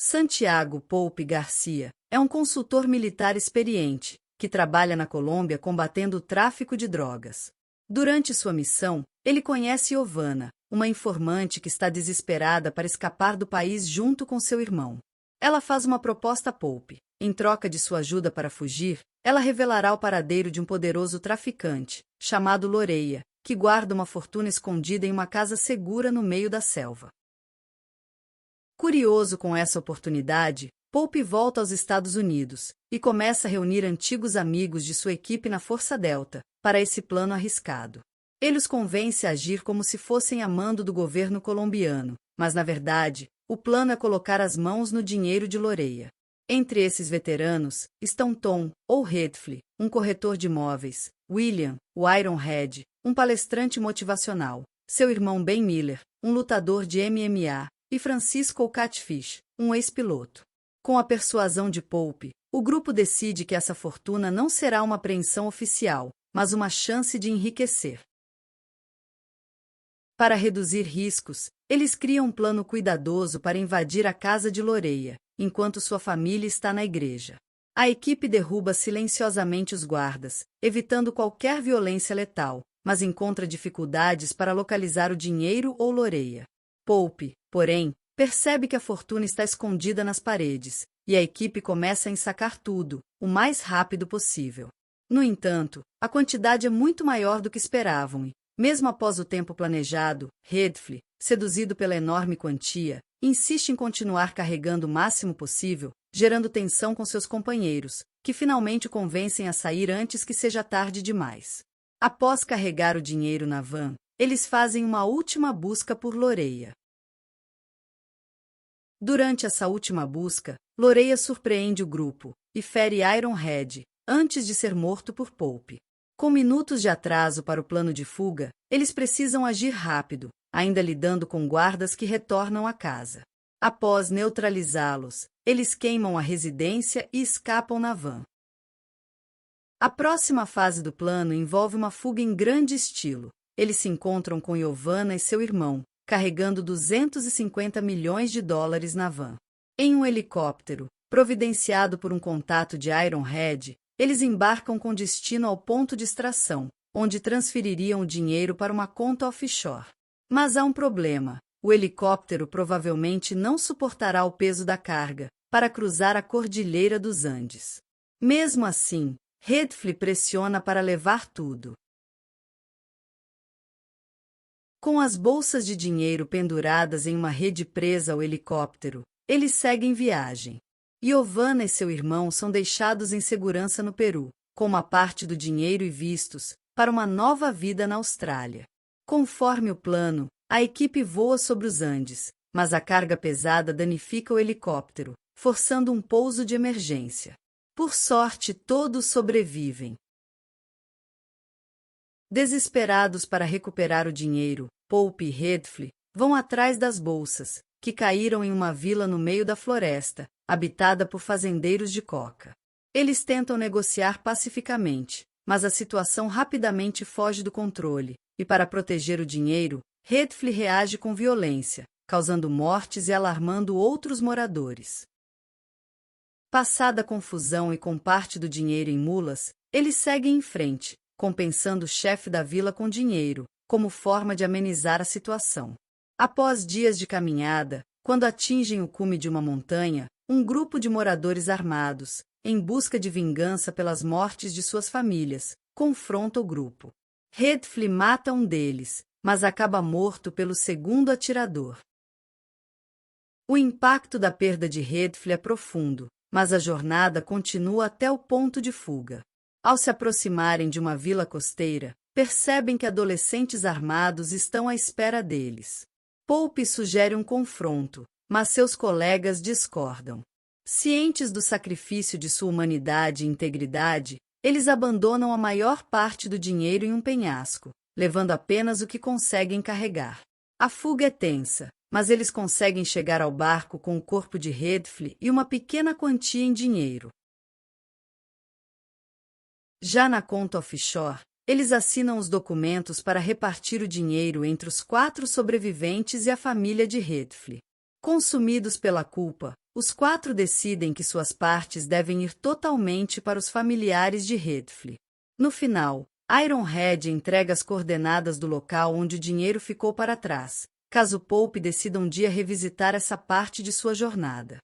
Santiago Pope Garcia é um consultor militar experiente, que trabalha na Colômbia combatendo o tráfico de drogas. Durante sua missão, ele conhece Giovanna, uma informante que está desesperada para escapar do país junto com seu irmão. Ela faz uma proposta a Pope. Em troca de sua ajuda para fugir, ela revelará o paradeiro de um poderoso traficante, chamado Loreia, que guarda uma fortuna escondida em uma casa segura no meio da selva. Curioso com essa oportunidade, Pope volta aos Estados Unidos e começa a reunir antigos amigos de sua equipe na Força Delta para esse plano arriscado. Ele os convence a agir como se fossem a mando do governo colombiano, mas na verdade, o plano é colocar as mãos no dinheiro de Loreia. Entre esses veteranos estão Tom, ou Redfle, um corretor de imóveis, William, o Ironhead, um palestrante motivacional, seu irmão Ben Miller, um lutador de MMA, e Francisco o Catfish, um ex-piloto. Com a persuasão de Pope, o grupo decide que essa fortuna não será uma apreensão oficial, mas uma chance de enriquecer. Para reduzir riscos, eles criam um plano cuidadoso para invadir a casa de Loreia, enquanto sua família está na igreja. A equipe derruba silenciosamente os guardas, evitando qualquer violência letal, mas encontra dificuldades para localizar o dinheiro ou Loreia. Pope, porém, percebe que a fortuna está escondida nas paredes, e a equipe começa a ensacar tudo, o mais rápido possível. No entanto, a quantidade é muito maior do que esperavam e, mesmo após o tempo planejado, Redfle, seduzido pela enorme quantia, insiste em continuar carregando o máximo possível, gerando tensão com seus companheiros, que finalmente o convencem a sair antes que seja tarde demais. Após carregar o dinheiro na van, eles fazem uma última busca por Loreia. Durante essa última busca, Loreia surpreende o grupo e fere Ironhead, antes de ser morto por Pope. Com minutos de atraso para o plano de fuga, eles precisam agir rápido, ainda lidando com guardas que retornam à casa. Após neutralizá-los, eles queimam a residência e escapam na van. A próxima fase do plano envolve uma fuga em grande estilo. Eles se encontram com Giovanna e seu irmão, carregando $250 milhões na van. Em um helicóptero, providenciado por um contato de Ironhead, eles embarcam com destino ao ponto de extração, onde transfeririam o dinheiro para uma conta offshore. Mas há um problema. O helicóptero provavelmente não suportará o peso da carga para cruzar a Cordilheira dos Andes. Mesmo assim, Redfle pressiona para levar tudo. Com as bolsas de dinheiro penduradas em uma rede presa ao helicóptero, eles seguem viagem. Giovanna e seu irmão são deixados em segurança no Peru, com uma parte do dinheiro e vistos, para uma nova vida na Austrália. Conforme o plano, a equipe voa sobre os Andes, mas a carga pesada danifica o helicóptero, forçando um pouso de emergência. Por sorte, todos sobrevivem. Desesperados para recuperar o dinheiro, Pope e Redfle vão atrás das bolsas, que caíram em uma vila no meio da floresta, habitada por fazendeiros de coca. Eles tentam negociar pacificamente, mas a situação rapidamente foge do controle, e para proteger o dinheiro, Redfle reage com violência, causando mortes e alarmando outros moradores. Passada a confusão e com parte do dinheiro em mulas, eles seguem em frente, compensando o chefe da vila com dinheiro, como forma de amenizar a situação. Após dias de caminhada, quando atingem o cume de uma montanha, um grupo de moradores armados, em busca de vingança pelas mortes de suas famílias, confronta o grupo. Redfle mata um deles, mas acaba morto pelo segundo atirador. O impacto da perda de Redfle é profundo, mas a jornada continua até o ponto de fuga. Ao se aproximarem de uma vila costeira, percebem que adolescentes armados estão à espera deles. Pope sugere um confronto, mas seus colegas discordam. Cientes do sacrifício de sua humanidade e integridade, eles abandonam a maior parte do dinheiro em um penhasco, levando apenas o que conseguem carregar. A fuga é tensa, mas eles conseguem chegar ao barco com o corpo de Redfle e uma pequena quantia em dinheiro. Já na conta offshore, eles assinam os documentos para repartir o dinheiro entre os 4 sobreviventes e a família de Redfle. Consumidos pela culpa, Os quatro decidem que suas partes devem ir totalmente para os familiares de Headfrey. No final, Ironhead entrega as coordenadas do local onde o dinheiro ficou para trás, caso Pope decida um dia revisitar essa parte de sua jornada.